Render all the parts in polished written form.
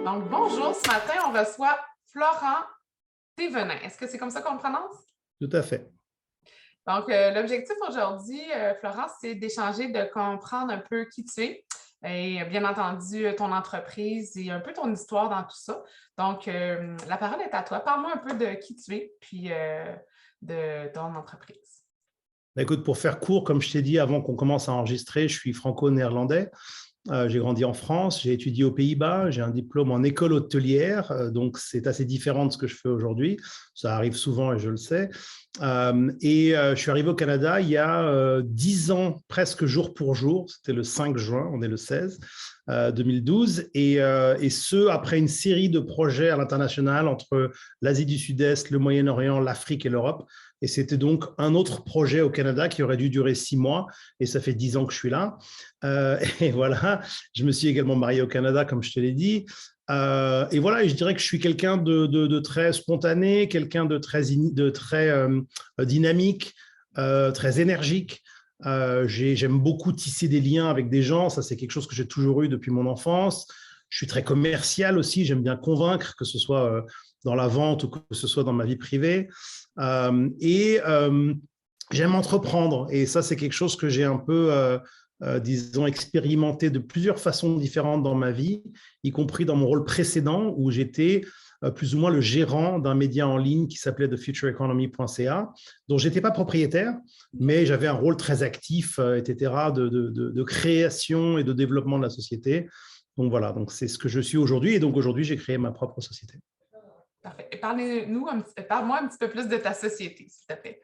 Donc, bonjour, ce matin, on reçoit Florent Thévenin. Est-ce que c'est comme ça qu'on le prononce? Tout à fait. Donc, l'objectif aujourd'hui, Florent, c'est d'échanger, de comprendre un peu qui tu es et bien entendu ton entreprise et un peu ton histoire dans tout ça. Donc, la parole est à toi. Parle-moi un peu de qui tu es, puis de ton entreprise. Écoute, pour faire court, comme je t'ai dit avant qu'on commence à enregistrer, je suis franco-néerlandais. J'ai grandi en France, j'ai étudié aux Pays-Bas, j'ai un diplôme en école hôtelière, donc c'est assez différent de ce que je fais aujourd'hui. Ça arrive souvent et je le sais. Je suis arrivé au Canada il y a 10 ans, presque jour pour jour. C'était le 5 juin, on est le 16 2012. Et ce, après une série de projets à l'international entre l'Asie du Sud-Est, le Moyen-Orient, l'Afrique et l'Europe. Et c'était donc un autre projet au Canada qui aurait dû durer 6 mois. Et ça fait 10 ans que je suis là. Et voilà, je me suis également marié au Canada, comme je te l'ai dit. Et voilà, et je dirais que je suis quelqu'un de très spontané, quelqu'un de très dynamique, très énergique. J'aime beaucoup tisser des liens avec des gens, ça c'est quelque chose que j'ai toujours eu depuis mon enfance. Je suis très commercial aussi, j'aime bien convaincre, que ce soit dans la vente ou que ce soit dans ma vie privée. J'aime entreprendre, et ça c'est quelque chose que j'ai un peu disons, expérimenté de plusieurs façons différentes dans ma vie, y compris dans mon rôle précédent où j'étais plus ou moins le gérant d'un média en ligne qui s'appelait thefutureeconomy.ca, dont je n'étais pas propriétaire, mais j'avais un rôle très actif, etc., de création et de développement de la société. Donc voilà, donc c'est ce que je suis aujourd'hui. Et donc aujourd'hui, j'ai créé ma propre société. Parfait. Et parle-moi un petit peu plus de ta société, s'il te plaît.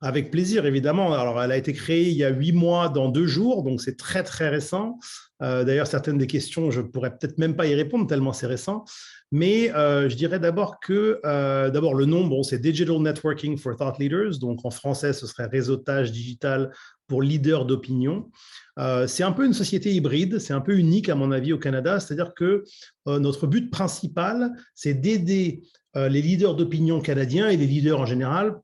Avec plaisir, évidemment. Alors, elle a été créée il y a 8 mois dans 2 jours, donc c'est très, très récent. D'ailleurs, certaines des questions, je ne pourrais peut-être même pas y répondre tellement c'est récent. Mais je dirais d'abord que, d'abord, le nom, bon, c'est Digital Networking for Thought Leaders. Donc, en français, ce serait réseautage digital pour leaders d'opinion. C'est un peu une société hybride, c'est un peu unique à mon avis au Canada. C'est-à-dire que notre but principal, c'est d'aider les leaders d'opinion canadiens et les leaders en général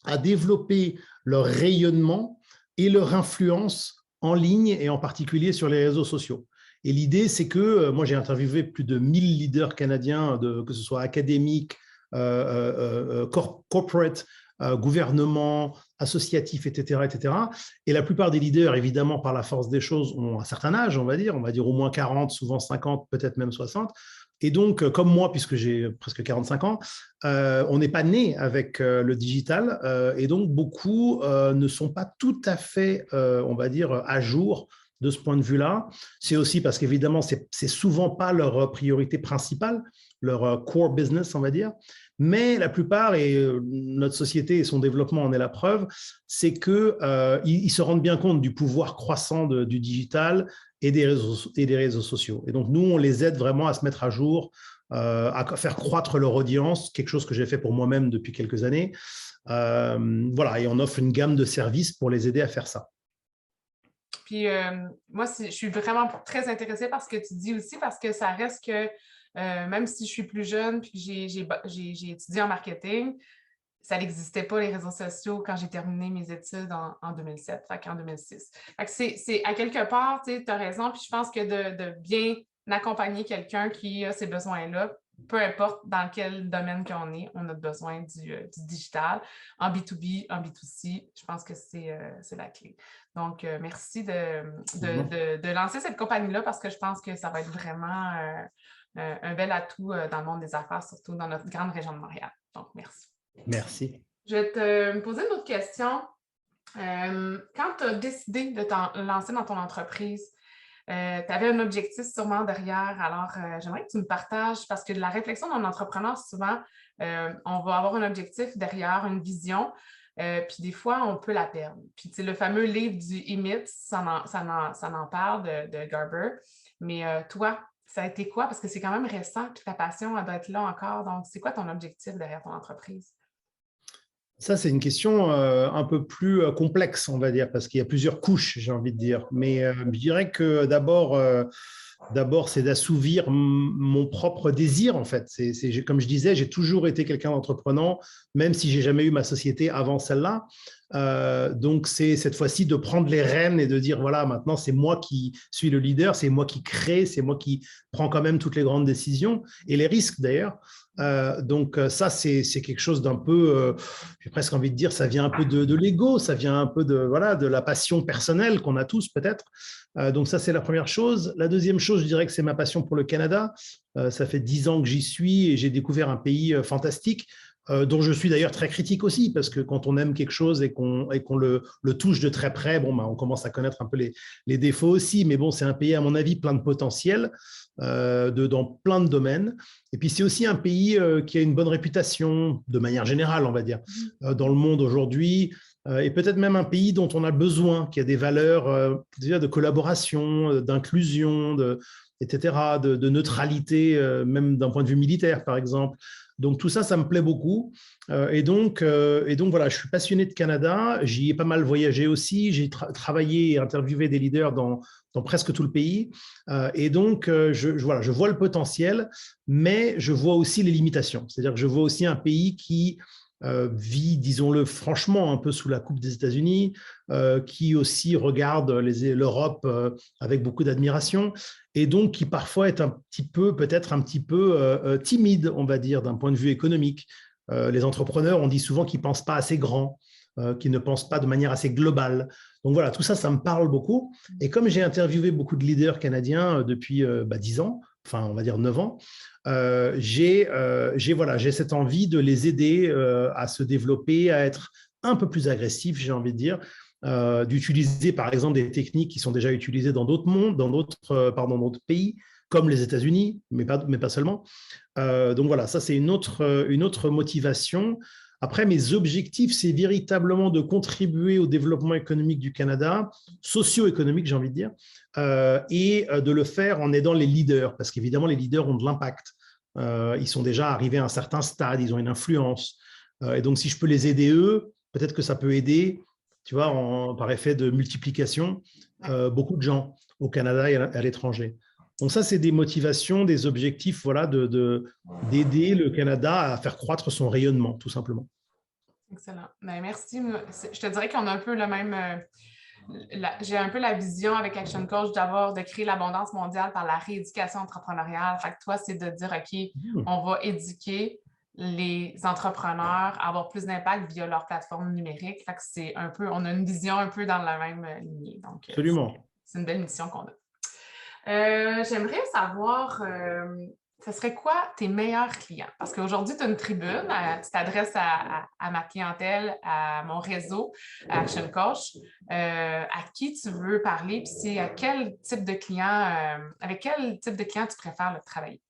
à développer leur rayonnement et leur influence en ligne et en particulier sur les réseaux sociaux. Et l'idée, c'est que moi, j'ai interviewé plus de 1000 leaders canadiens, que ce soit académiques, corporate, gouvernement, associatif, etc., etc. Et la plupart des leaders, évidemment, par la force des choses, ont un certain âge, on va dire au moins 40, souvent 50, peut-être même 60. Et donc, comme moi, puisque j'ai presque 45 ans, on n'est pas né avec le digital et donc beaucoup ne sont pas tout à fait, on va dire, à jour de ce point de vue-là. C'est aussi parce qu'évidemment, c'est souvent pas leur priorité principale, leur core business, on va dire. Mais la plupart, et notre société et son développement en est la preuve, c'est qu'ils se rendent bien compte du pouvoir croissant du digital et des réseaux sociaux. Et donc, nous, on les aide vraiment à se mettre à jour, à faire croître leur audience, quelque chose que j'ai fait pour moi-même depuis quelques années. Voilà, et on offre une gamme de services pour les aider à faire ça. Puis moi, je suis vraiment très intéressée par ce que tu dis aussi, parce que ça reste que même si je suis plus jeune puis que j'ai étudié en marketing, ça n'existait pas les réseaux sociaux quand j'ai terminé mes études en 2007, en 2006. Fait que c'est à quelque part, tu as raison, puis je pense que de bien accompagner quelqu'un qui a ces besoins-là, peu importe dans quel domaine qu'on est, on a besoin du digital, en B2B, en B2C, je pense que c'est la clé. Donc, merci de lancer cette compagnie-là, parce que je pense que ça va être vraiment un bel atout dans le monde des affaires, surtout dans notre grande région de Montréal. Donc, merci. Merci. Je vais te poser une autre question. Quand tu as décidé de te lancer dans ton entreprise, tu avais un objectif sûrement derrière. Alors, j'aimerais que tu me partages, parce que de la réflexion d'un entrepreneur, souvent, on va avoir un objectif derrière, une vision, puis des fois, on peut la perdre. Puis, tu sais, le fameux livre du E-Myth, ça en parle de Garber. Mais toi, ça a été quoi? Parce que c'est quand même récent, puis ta passion, elle doit être là encore. Donc, c'est quoi ton objectif derrière ton entreprise? Ça, c'est une question un peu plus complexe, on va dire, parce qu'il y a plusieurs couches, j'ai envie de dire. Mais je dirais que d'abord, c'est d'assouvir mon propre désir, en fait. Comme je disais, j'ai toujours été quelqu'un d'entreprenant, même si j'ai jamais eu ma société avant celle-là. Donc, c'est cette fois-ci de prendre les rênes et de dire, voilà, maintenant, c'est moi qui suis le leader, c'est moi qui crée, c'est moi qui prends quand même toutes les grandes décisions et les risques, d'ailleurs. Donc, ça, c'est quelque chose d'un peu, j'ai presque envie de dire, ça vient un peu de l'ego, ça vient un peu voilà, de la passion personnelle qu'on a tous, peut-être. Donc ça, c'est la première chose. La deuxième chose, je dirais que c'est ma passion pour le Canada. Ça fait 10 ans que j'y suis et j'ai découvert un pays fantastique, dont je suis d'ailleurs très critique aussi, parce que quand on aime quelque chose et qu'on le touche de très près, bon, on commence à connaître un peu les défauts aussi. Mais bon, c'est un pays, à mon avis, plein de potentiel dans plein de domaines. Et puis, c'est aussi un pays qui a une bonne réputation, de manière générale, on va dire, dans le monde aujourd'hui. Et peut-être même un pays dont on a besoin, qui a des valeurs déjà de collaboration, d'inclusion, etc., de neutralité, même d'un point de vue militaire, par exemple. Donc tout ça, ça me plaît beaucoup. Et donc voilà, je suis passionné de Canada. J'y ai pas mal voyagé aussi. J'ai travaillé et interviewé des leaders dans presque tout le pays. Et donc, voilà, je vois le potentiel, mais je vois aussi les limitations. C'est-à-dire que je vois aussi un pays qui vit, disons-le franchement, un peu sous la coupe des États-Unis, qui aussi regarde l'Europe avec beaucoup d'admiration, et donc qui parfois est peut-être un petit peu timide, on va dire, d'un point de vue économique. Les entrepreneurs, on dit souvent qu'ils ne pensent pas assez grand, qu'ils ne pensent pas de manière assez globale. Donc voilà, tout ça, ça me parle beaucoup. Et comme j'ai interviewé beaucoup de leaders canadiens depuis 10 ans, enfin on va dire 9 ans, j'ai cette envie de les aider à se développer, à être un peu plus agressifs, j'ai envie de dire, d'utiliser par exemple des techniques qui sont déjà utilisées dans d'autres mondes, dans d'autres pays, comme les États-Unis, mais pas seulement. Donc voilà, ça c'est une autre motivation. Après, mes objectifs, c'est véritablement de contribuer au développement économique du Canada, socio-économique, j'ai envie de dire, et de le faire en aidant les leaders, parce qu'évidemment, les leaders ont de l'impact. Ils sont déjà arrivés à un certain stade, ils ont une influence. Et donc, si je peux les aider eux, peut-être que ça peut aider, tu vois, par effet de multiplication, beaucoup de gens au Canada et à l'étranger. Donc ça, c'est des motivations, des objectifs, voilà, d'aider le Canada à faire croître son rayonnement, tout simplement. Excellent. Ben, merci. Je te dirais qu'on a un peu le même. J'ai un peu la vision avec Action Coach d'avoir de créer l'abondance mondiale par la rééducation entrepreneuriale. Fait que toi, c'est de dire, OK, on va éduquer les entrepreneurs à avoir plus d'impact via leur plateforme numérique. Fait que c'est un peu, on a une vision un peu dans la même lignée. Donc, absolument. C'est une belle mission qu'on a. J'aimerais savoir, ce serait quoi tes meilleurs clients? Parce qu'aujourd'hui, tu as une tribune, tu t'adresses à ma clientèle, à mon réseau, à Action Coach. À qui tu veux parler? Puis c'est à quel type de client, avec quel type de client tu préfères travailler?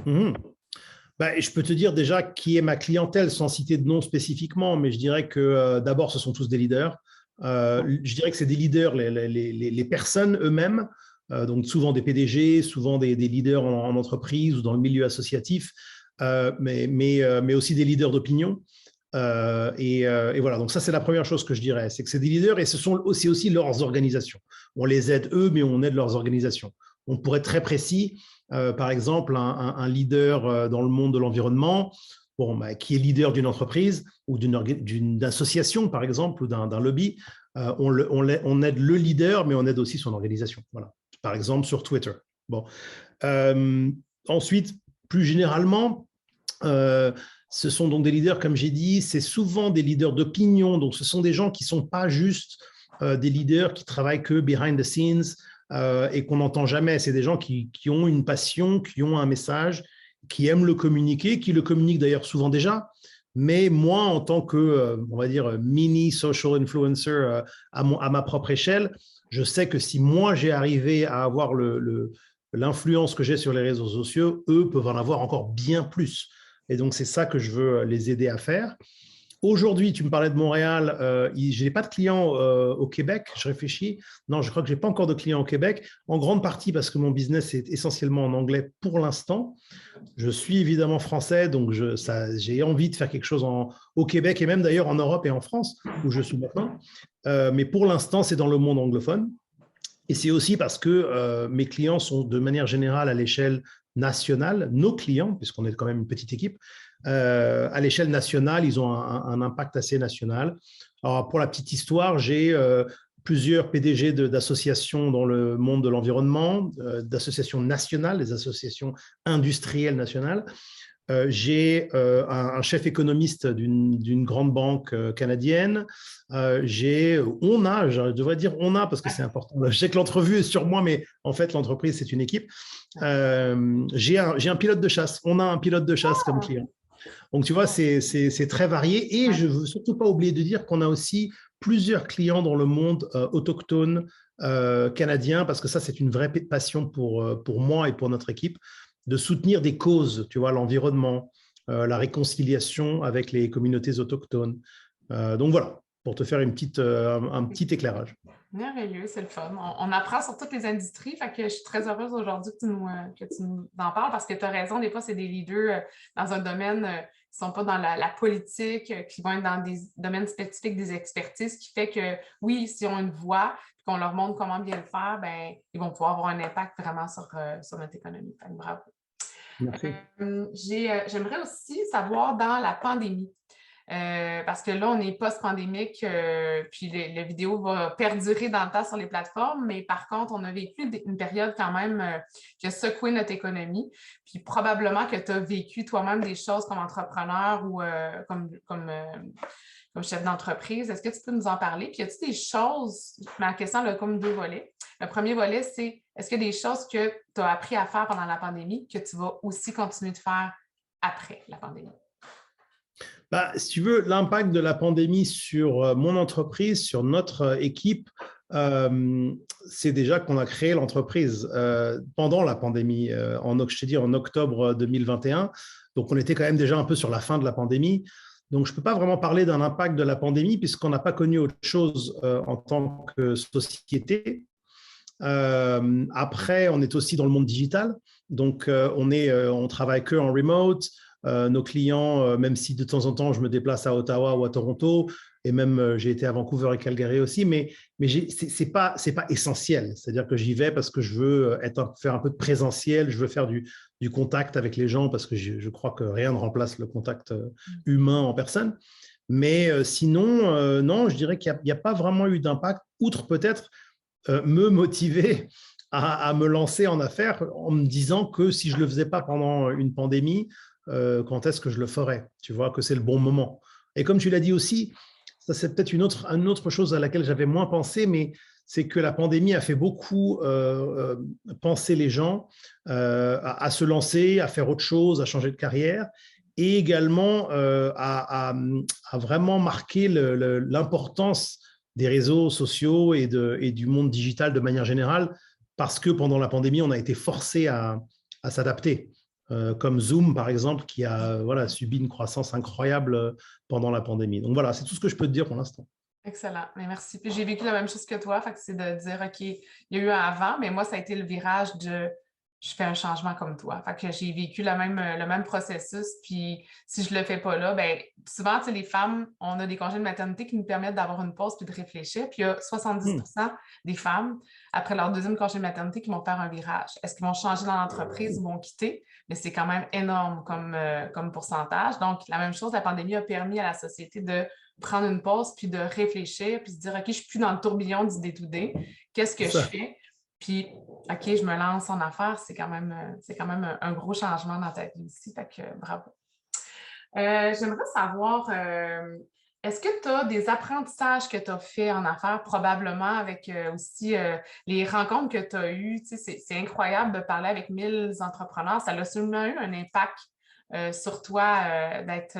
Je peux te dire déjà qui est ma clientèle sans citer de nom spécifiquement, mais je dirais que d'abord, ce sont tous des leaders. Je dirais que c'est des leaders, les personnes eux-mêmes. Donc souvent des PDG, souvent des leaders en entreprise ou dans le milieu associatif, mais aussi des leaders d'opinion. Et voilà, donc ça c'est la première chose que je dirais, c'est que c'est des leaders et c'est aussi leurs organisations. On les aide eux, mais on aide leurs organisations. On pourrait être très précis, par exemple un leader dans le monde de l'environnement, qui est leader d'une entreprise ou d'une association par exemple ou d'un lobby, on aide le leader, mais on aide aussi son organisation. Voilà. Par exemple sur Twitter. Bon. Ensuite, plus généralement, ce sont donc des leaders, comme j'ai dit, c'est souvent des leaders d'opinion, donc ce sont des gens qui ne sont pas juste des leaders qui travaillent que behind the scenes et qu'on n'entend jamais. C'est des gens qui ont une passion, qui ont un message, qui aiment le communiquer, qui le communiquent d'ailleurs souvent déjà. Mais moi, en tant que, on va dire, mini social influencer à ma propre échelle, je sais que si moi, j'ai arrivé à avoir l'influence que j'ai sur les réseaux sociaux, eux peuvent en avoir encore bien plus. Et donc, c'est ça que je veux les aider à faire. Aujourd'hui, tu me parlais de Montréal, je n'ai pas de clients au Québec, je réfléchis. Non, je crois que je n'ai pas encore de clients au Québec, en grande partie parce que mon business est essentiellement en anglais pour l'instant. Je suis évidemment français, donc j'ai envie de faire quelque chose au Québec et même d'ailleurs en Europe et en France, où je suis maintenant. Mais pour l'instant, c'est dans le monde anglophone. Et c'est aussi parce que mes clients sont de manière générale à l'échelle nationale, nos clients, puisqu'on est quand même une petite équipe, à l'échelle nationale, ils ont un impact assez national. Alors, pour la petite histoire, j'ai plusieurs PDG d'associations dans le monde de l'environnement, d'associations nationales, des associations industrielles nationales. J'ai un chef économiste d'une grande banque canadienne. Je devrais dire on a parce que c'est important. Je sais que l'entrevue est sur moi, mais en fait, l'entreprise, c'est une équipe. J'ai un pilote de chasse. On a un pilote de chasse comme client. Donc, tu vois, c'est très varié. Et je ne veux surtout pas oublier de dire qu'on a aussi plusieurs clients dans le monde autochtone canadien, parce que ça, c'est une vraie passion pour moi et pour notre équipe, de soutenir des causes, tu vois, l'environnement, la réconciliation avec les communautés autochtones. Donc, voilà, pour te faire un petit éclairage. Merveilleux, c'est le fun. On apprend sur toutes les industries, fait que je suis très heureuse aujourd'hui que tu nous en parles parce que tu as raison, des fois, c'est des leaders dans un domaine qui ne sont pas dans la politique, qui vont être dans des domaines spécifiques, des expertises, qui fait que, oui, s'ils ont une voix, puis qu'on leur montre comment bien le faire, ben, ils vont pouvoir avoir un impact vraiment sur notre économie. Fait que bravo. Merci. J'aimerais aussi savoir dans la pandémie. Parce que là, on est post-pandémique, puis la vidéo va perdurer dans le temps sur les plateformes, mais par contre, on a vécu une période quand même qui a secoué notre économie, puis probablement que tu as vécu toi-même des choses comme entrepreneur ou comme chef d'entreprise. Est-ce que tu peux nous en parler? Puis y a-t-il des choses, ma question a comme deux volets. Le premier volet, c'est est-ce qu'il y a des choses que tu as appris à faire pendant la pandémie que tu vas aussi continuer de faire après la pandémie? Bah, si tu veux, l'impact de la pandémie sur mon entreprise, sur notre équipe, c'est déjà qu'on a créé l'entreprise pendant la pandémie, je te dis en octobre 2021. Donc, on était quand même déjà un peu sur la fin de la pandémie. Donc, je ne peux pas vraiment parler d'un impact de la pandémie puisqu'on n'a pas connu autre chose en tant que société. Après, on est aussi dans le monde digital. Donc, on travaille que en remote. Nos clients, même si de temps en temps je me déplace à Ottawa ou à Toronto, et même j'ai été à Vancouver et Calgary aussi, mais c'est pas essentiel. C'est-à-dire que j'y vais parce que je veux faire un peu de présentiel, je veux faire du contact avec les gens parce que je crois que rien ne remplace le contact humain en personne. Mais sinon, non, je dirais qu'il n'y a pas vraiment eu d'impact, outre peut-être me motiver à me lancer en affaires en me disant que si je ne le faisais pas pendant une pandémie, quand est-ce que je le ferais? Tu vois que c'est le bon moment. Et comme tu l'as dit aussi, ça c'est peut-être une autre chose à laquelle j'avais moins pensé, mais c'est que la pandémie a fait beaucoup penser les gens à se lancer, à faire autre chose, à changer de carrière, et également à vraiment marquer l'importance des réseaux sociaux et du monde digital de manière générale, parce que pendant la pandémie, on a été forcé à s'adapter. Comme Zoom, par exemple, qui a subi une croissance incroyable pendant la pandémie. Donc voilà, c'est tout ce que je peux te dire pour l'instant. Excellent, mais merci. Puis j'ai vécu la même chose que toi, fait que c'est de dire, OK, il y a eu un avant, mais moi, ça a été le virage de je fais un changement comme toi. Fait que j'ai vécu le même processus, puis si je le fais pas là, ben souvent, tu sais, les femmes, on a des congés de maternité qui nous permettent d'avoir une pause puis de réfléchir, puis il y a 70% des femmes, après leur deuxième congé de maternité, qui vont faire un virage. Est-ce qu'ils vont changer dans l'entreprise ou vont quitter? Mais c'est quand même énorme comme pourcentage. Donc, la même chose, la pandémie a permis à la société de prendre une pause, puis de réfléchir, puis se dire, OK, je ne suis plus dans le tourbillon du day-to-day. Qu'est-ce que je fais? Puis, OK, je me lance en affaires. C'est quand même un gros changement dans ta vie aussi. Fait que bravo. J'aimerais savoir, est-ce que tu as des apprentissages que tu as fait en affaires, probablement avec aussi les rencontres que tu as eues? Tu sais, c'est incroyable de parler avec 1000 entrepreneurs. Ça a sûrement eu un impact sur toi d'être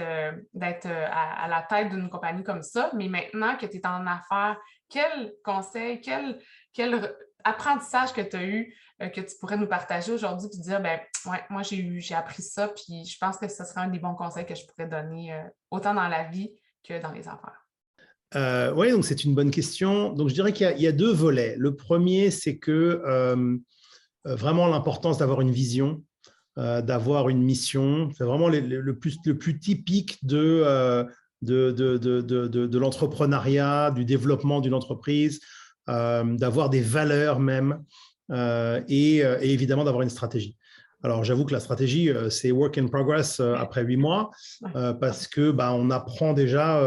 à la tête d'une compagnie comme ça. Mais maintenant que tu es en affaires, quel conseil, quel apprentissage que tu as eu que tu pourrais nous partager aujourd'hui puis dire, ben ouais, moi j'ai appris ça puis je pense que ce serait un des bons conseils que je pourrais donner autant dans la vie que dans les affaires? Oui, donc c'est une bonne question. Donc je dirais qu'il y a deux volets. Le premier, c'est que vraiment l'importance d'avoir une vision, d'avoir une mission. C'est vraiment le plus typique de l'entrepreneuriat, du développement d'une entreprise, d'avoir des valeurs même et évidemment d'avoir une stratégie. Alors, j'avoue que la stratégie, c'est work in progress après 8 mois parce que on apprend déjà,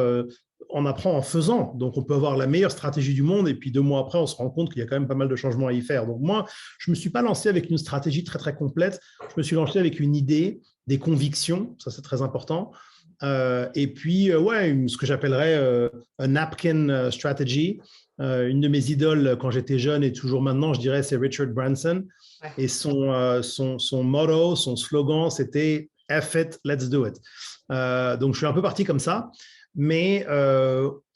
on apprend en faisant. Donc, on peut avoir la meilleure stratégie du monde et puis 2 mois après, on se rend compte qu'il y a quand même pas mal de changements à y faire. Donc, moi, je ne me suis pas lancé avec une stratégie très, très complète. Je me suis lancé avec une idée, des convictions, ça c'est très important. Et puis, ce que j'appellerais un napkin strategy. Une de mes idoles quand j'étais jeune et toujours maintenant, je dirais, c'est Richard Branson. Et son motto, son slogan, c'était « F it, let's do it ». Donc, je suis un peu parti comme ça. Mais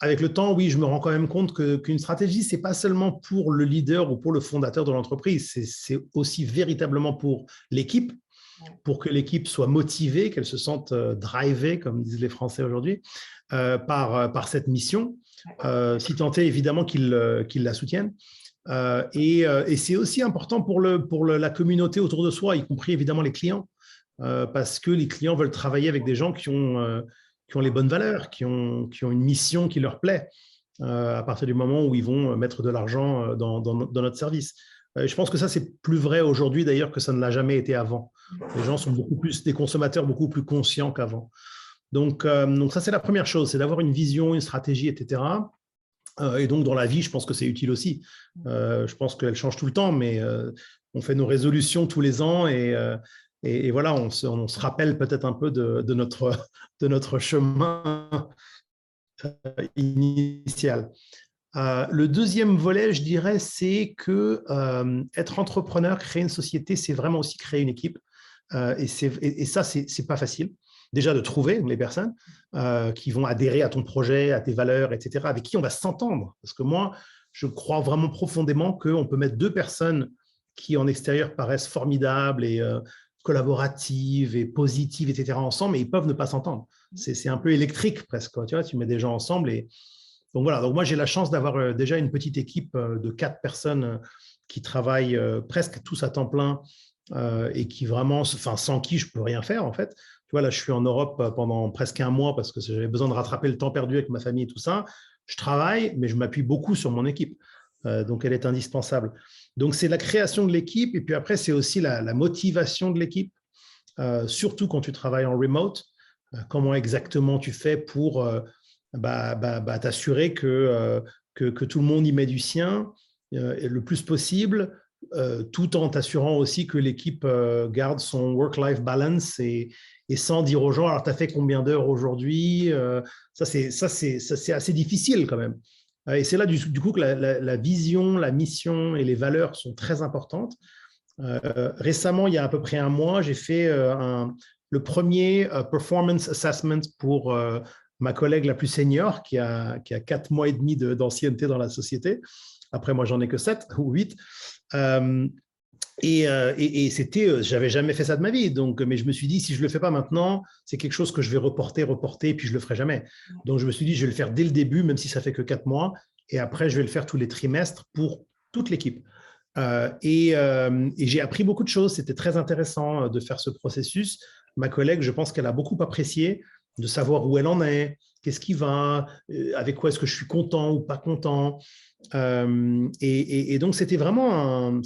avec le temps, oui, je me rends quand même compte qu'une stratégie, ce n'est pas seulement pour le leader ou pour le fondateur de l'entreprise, c'est aussi véritablement pour l'équipe, pour que l'équipe soit motivée, qu'elle se sente drivée, comme disent les Français aujourd'hui, par cette mission, si tant est évidemment qu'ils la soutiennent. Et c'est aussi important pour la communauté autour de soi, y compris évidemment les clients, parce que les clients veulent travailler avec des gens qui ont les bonnes valeurs, qui ont une mission qui leur plaît, à partir du moment où ils vont mettre de l'argent dans notre service. Je pense que ça, c'est plus vrai aujourd'hui d'ailleurs que ça ne l'a jamais été avant. Les gens sont des consommateurs beaucoup plus conscients qu'avant. Donc ça, c'est la première chose, c'est d'avoir une vision, une stratégie, etc. Et donc, dans la vie, je pense que c'est utile aussi. Je pense qu'elle change tout le temps, mais on fait nos résolutions tous les ans et voilà, on se rappelle peut-être un peu de notre chemin initial. Le deuxième volet, je dirais, c'est que être entrepreneur, créer une société, c'est vraiment aussi créer une équipe. Et ça, c'est pas facile. Déjà de trouver les personnes qui vont adhérer à ton projet, à tes valeurs, etc., avec qui on va s'entendre. Parce que moi, je crois vraiment profondément qu'on peut mettre 2 personnes qui, en extérieur, paraissent formidables et collaboratives et positives, etc., ensemble, mais ils peuvent ne pas s'entendre. C'est un peu électrique presque. Tu vois, tu mets des gens ensemble et donc voilà. Donc moi, j'ai la chance d'avoir déjà une petite équipe de 4 personnes qui travaillent presque tous à temps plein et qui vraiment, sans qui je ne peux rien faire en fait. Tu vois, là, je suis en Europe pendant presque 1 mois parce que j'avais besoin de rattraper le temps perdu avec ma famille et tout ça. Je travaille, mais je m'appuie beaucoup sur mon équipe. Donc, elle est indispensable. Donc, c'est la création de l'équipe et puis après, c'est aussi la motivation de l'équipe, surtout quand tu travailles en remote. Comment exactement tu fais pour t'assurer que tout le monde y met du sien le plus possible, tout en t'assurant aussi que l'équipe garde son work-life balance et sans dire aux gens, alors tu as fait combien d'heures aujourd'hui, ça c'est assez difficile quand même. Et c'est là du coup que la vision, la mission et les valeurs sont très importantes. Récemment, il y a à peu près 1 mois, j'ai fait le premier performance assessment pour ma collègue la plus senior qui a 4 mois et demi d'ancienneté dans la société. Après, moi, j'en ai que 7 ou 8. Et c'était, j'avais jamais fait ça de ma vie. Donc, mais je me suis dit, si je le fais pas maintenant, c'est quelque chose que je vais reporter, et puis je le ferai jamais. Donc, je me suis dit, je vais le faire dès le début, même si ça fait que 4 mois. Et après, je vais le faire tous les trimestres pour toute l'équipe. Et j'ai appris beaucoup de choses. C'était très intéressant de faire ce processus. Ma collègue, je pense qu'elle a beaucoup apprécié de savoir où elle en est, qu'est-ce qui va, avec quoi est-ce que je suis content ou pas content. Et donc, c'était vraiment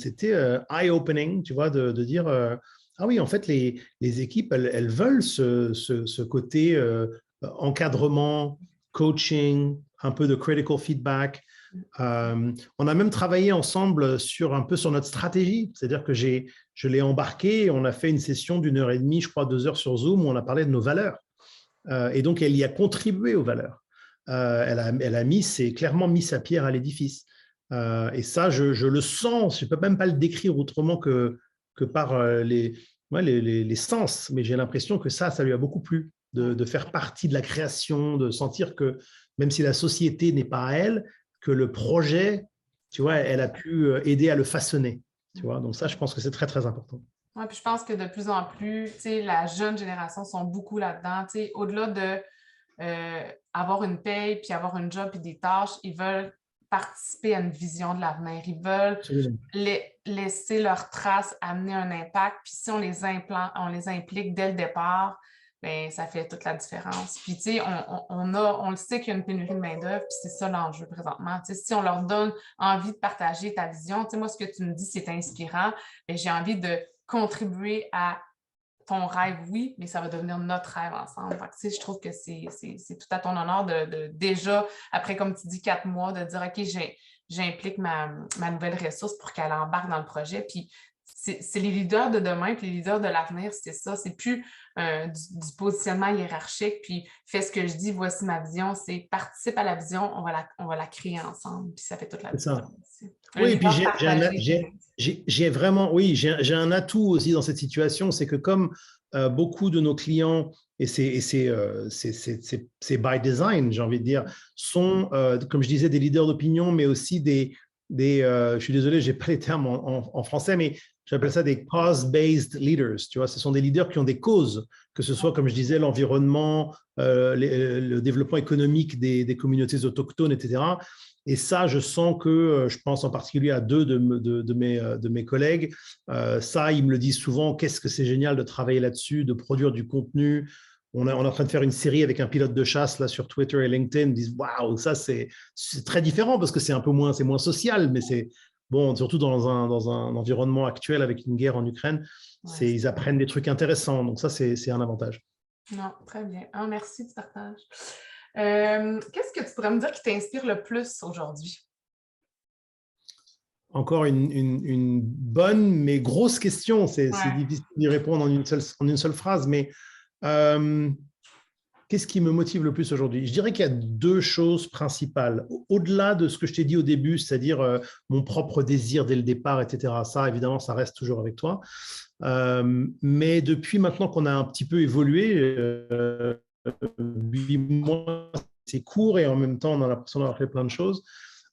eye-opening, tu vois, de dire ah oui, en fait, les équipes, elles veulent ce côté encadrement, coaching, un peu de critical feedback. On a même travaillé ensemble sur notre stratégie, c'est-à-dire que je l'ai embarqué, on a fait une session d'1h30, je crois 2 heures sur Zoom, où on a parlé de nos valeurs. Et donc, elle y a contribué aux valeurs. Elle a clairement mis sa pierre à l'édifice. Et ça, je le sens, je ne peux même pas le décrire autrement que par les sens, mais j'ai l'impression que ça lui a beaucoup plu, de faire partie de la création, de sentir que même si la société n'est pas à elle, que le projet, tu vois, elle a pu aider à le façonner. Tu vois, donc ça, je pense que c'est très, très important. Oui, puis je pense que de plus en plus, tu sais, la jeune génération sont beaucoup là-dedans, tu sais, au-delà de avoir une paye, puis avoir une job, puis des tâches. Ils veulent participer à une vision de l'avenir. Ils veulent laisser leurs traces, amener un impact. Puis si on les implique dès le départ, bien, ça fait toute la différence. Puis, tu sais, on le sait qu'il y a une pénurie de main-d'œuvre, puis c'est ça l'enjeu présentement. Tu sais, si on leur donne envie de partager ta vision, tu sais, moi, ce que tu me dis, c'est inspirant, mais j'ai envie de contribuer à ton rêve, oui, mais ça va devenir notre rêve ensemble. Fait que, tu sais, je trouve que c'est tout à ton honneur de déjà, après, comme tu dis, 4 mois, de dire, OK, j'implique ma nouvelle ressource pour qu'elle embarque dans le projet. Puis, c'est les leaders de demain, puis les leaders de l'avenir, c'est ça. C'est plus du positionnement hiérarchique, puis fais ce que je dis, voici ma vision. C'est participe à la vision, on va la créer ensemble, puis ça fait toute la différence. Oui, et puis j'ai vraiment, oui, j'ai un atout aussi dans cette situation, c'est que comme beaucoup de nos clients, et c'est by design, j'ai envie de dire, sont, comme je disais, des leaders d'opinion, mais aussi je suis désolé, je n'ai pas les termes en français, mais j'appelle ça des cause-based leaders. Tu vois, ce sont des leaders qui ont des causes, que ce soit, comme je disais, l'environnement, le développement économique des communautés autochtones, etc. Et ça, je sens que, je pense en particulier à 2 de mes collègues, ça, ils me le disent souvent, qu'est-ce que c'est génial de travailler là-dessus, de produire du contenu. On est en train de faire une série avec un pilote de chasse là, sur Twitter et LinkedIn. Ils disent, waouh, ça, c'est très différent parce que c'est moins social, mais c'est bon, surtout dans un environnement actuel avec une guerre en Ukraine, ils apprennent des trucs intéressants. Donc ça, c'est un avantage. Non, très bien. Ah, merci du partage. Qu'est-ce que tu pourrais me dire qui t'inspire le plus aujourd'hui? Encore une bonne mais grosse question. C'est difficile d'y répondre en une seule phrase, mais qu'est-ce qui me motive le plus aujourd'hui? Je dirais qu'il y a 2 choses principales. Au-delà de ce que je t'ai dit au début, c'est-à-dire mon propre désir dès le départ, etc. Ça, évidemment, ça reste toujours avec toi. Mais depuis maintenant qu'on a un petit peu évolué, 8 mois, c'est court et en même temps, on a l'impression d'avoir fait plein de choses.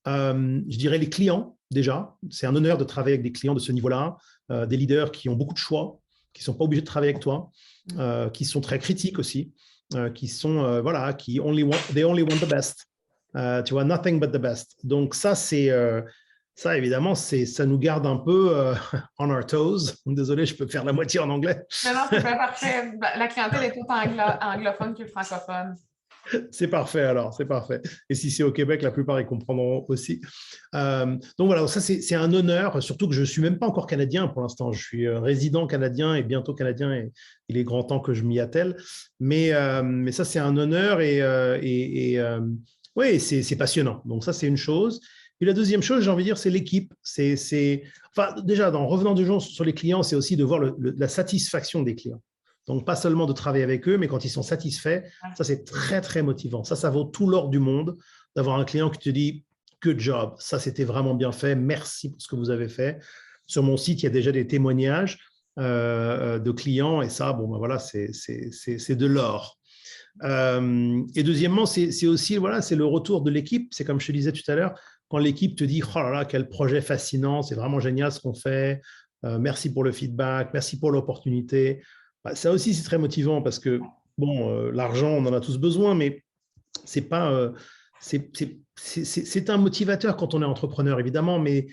Je dirais les clients, déjà. C'est un honneur de travailler avec des clients de ce niveau-là, des leaders qui ont beaucoup de choix, qui ne sont pas obligés de travailler avec toi, qui sont très critiques aussi, qui sont, voilà, they only want the best. Tu vois, nothing but the best. Donc ça, ça, évidemment, ça nous garde un peu on our toes. Désolé, je peux faire la moitié en anglais. Non, c'est pas parfait. La clientèle est autant anglophone que francophone. C'est parfait alors, c'est parfait. Et si c'est au Québec, la plupart, ils comprendront aussi. Donc voilà, ça c'est un honneur, surtout que je ne suis même pas encore canadien pour l'instant. Je suis résident canadien et bientôt canadien et il est grand temps que je m'y attelle. Mais ça, c'est un honneur oui, c'est passionnant. Donc ça, c'est une chose. Puis la deuxième chose, j'ai envie de dire, c'est l'équipe. Enfin, déjà, en revenant du jour sur les clients, c'est aussi de voir la satisfaction des clients. Donc, pas seulement de travailler avec eux, mais quand ils sont satisfaits, ça, c'est très, très motivant. Ça vaut tout l'or du monde d'avoir un client qui te dit « Good job, ça, c'était vraiment bien fait. Merci pour ce que vous avez fait. » Sur mon site, il y a déjà des témoignages de clients et ça, bon, ben voilà, c'est de l'or. Et deuxièmement, c'est aussi, voilà, c'est le retour de l'équipe. C'est comme je te disais tout à l'heure, quand l'équipe te dit « Oh là là, quel projet fascinant, c'est vraiment génial ce qu'on fait. Merci pour le feedback, merci pour l'opportunité. » Ça aussi, c'est très motivant parce que, bon, l'argent, on en a tous besoin, mais c'est pas, c'est un motivateur quand on est entrepreneur, évidemment, et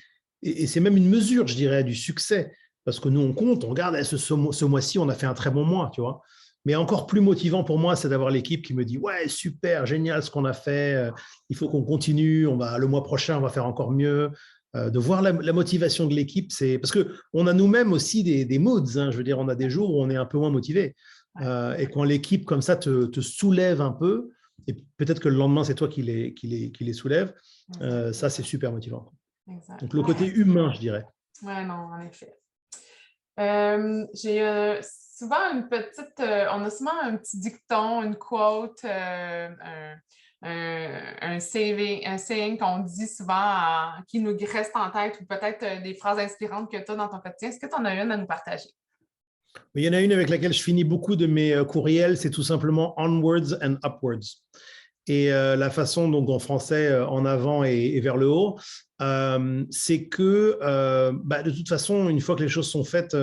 c'est même une mesure, je dirais, du succès. Parce que nous, on compte, on regarde, ce mois-ci, on a fait un très bon mois, tu vois. Mais encore plus motivant pour moi, c'est d'avoir l'équipe qui me dit « Ouais, super, génial ce qu'on a fait, il faut qu'on continue, le mois prochain, on va faire encore mieux. » De voir la motivation de l'équipe, c'est parce qu'on a nous-mêmes aussi des moods. Hein, je veux dire, on a des jours où on est un peu moins motivé. Et quand l'équipe comme ça te soulève un peu, et peut-être que le lendemain, c'est toi qui les soulève, ça, c'est super motivant. Exact. Donc, le côté humain, je dirais. Oui, non, en effet. J'ai souvent on a souvent un petit dicton, une quote, un saying qu'on dit souvent qui nous reste en tête ou peut-être des phrases inspirantes que tu as dans ton quotidien. Est-ce que tu en as une à nous partager? Il y en a une avec laquelle je finis beaucoup de mes courriels, c'est tout simplement onwards and upwards. et la façon donc en français en avant et vers le haut, c'est que de toute façon, une fois que les choses sont faites,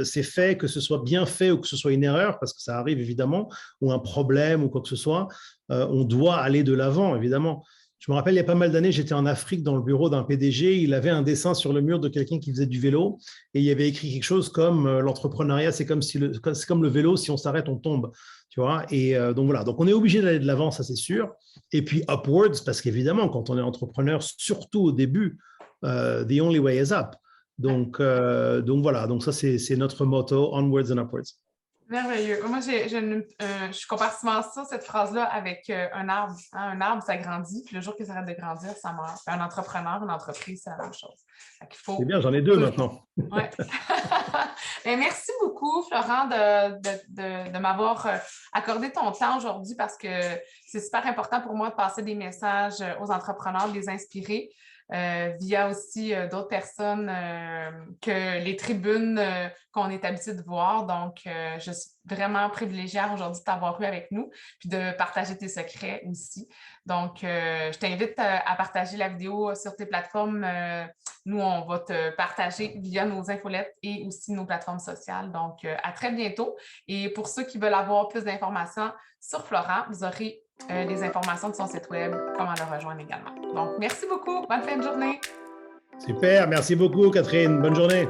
c'est fait, que ce soit bien fait ou que ce soit une erreur, parce que ça arrive évidemment, ou un problème ou quoi que ce soit, on doit aller de l'avant, évidemment. Je me rappelle, il y a pas mal d'années, j'étais en Afrique dans le bureau d'un PDG, il avait un dessin sur le mur de quelqu'un qui faisait du vélo, et il y avait écrit quelque chose comme l'entrepreneuriat, c'est comme le vélo, si on s'arrête, on tombe. Tu vois, et donc voilà, donc on est obligé d'aller de l'avant, ça c'est sûr. Et puis upwards, parce qu'évidemment, quand on est entrepreneur, surtout au début, the only way is up. Donc voilà, donc ça c'est notre motto, onwards and upwards. Merveilleux. Moi, je compare souvent ça, cette phrase-là, avec un arbre. Hein? Un arbre, ça grandit, puis le jour qu'il s'arrête de grandir, ça meurt. Un entrepreneur, une entreprise, c'est la même chose. C'est bien, j'en ai deux maintenant. Ouais. Merci beaucoup, Florent, de m'avoir accordé ton temps aujourd'hui parce que c'est super important pour moi de passer des messages aux entrepreneurs, de les inspirer. Via aussi d'autres personnes que les tribunes qu'on est habitué de voir. Donc, je suis vraiment privilégiée aujourd'hui de t'avoir eu avec nous puis de partager tes secrets aussi. Donc, je t'invite à partager la vidéo sur tes plateformes. Nous, on va te partager via nos infolettes et aussi nos plateformes sociales. Donc, à très bientôt. Et pour ceux qui veulent avoir plus d'informations sur Florent, vous aurez les informations de son site web, comment le rejoindre également. Donc, merci beaucoup. Bonne fin de journée. Super, merci beaucoup, Catherine. Bonne journée.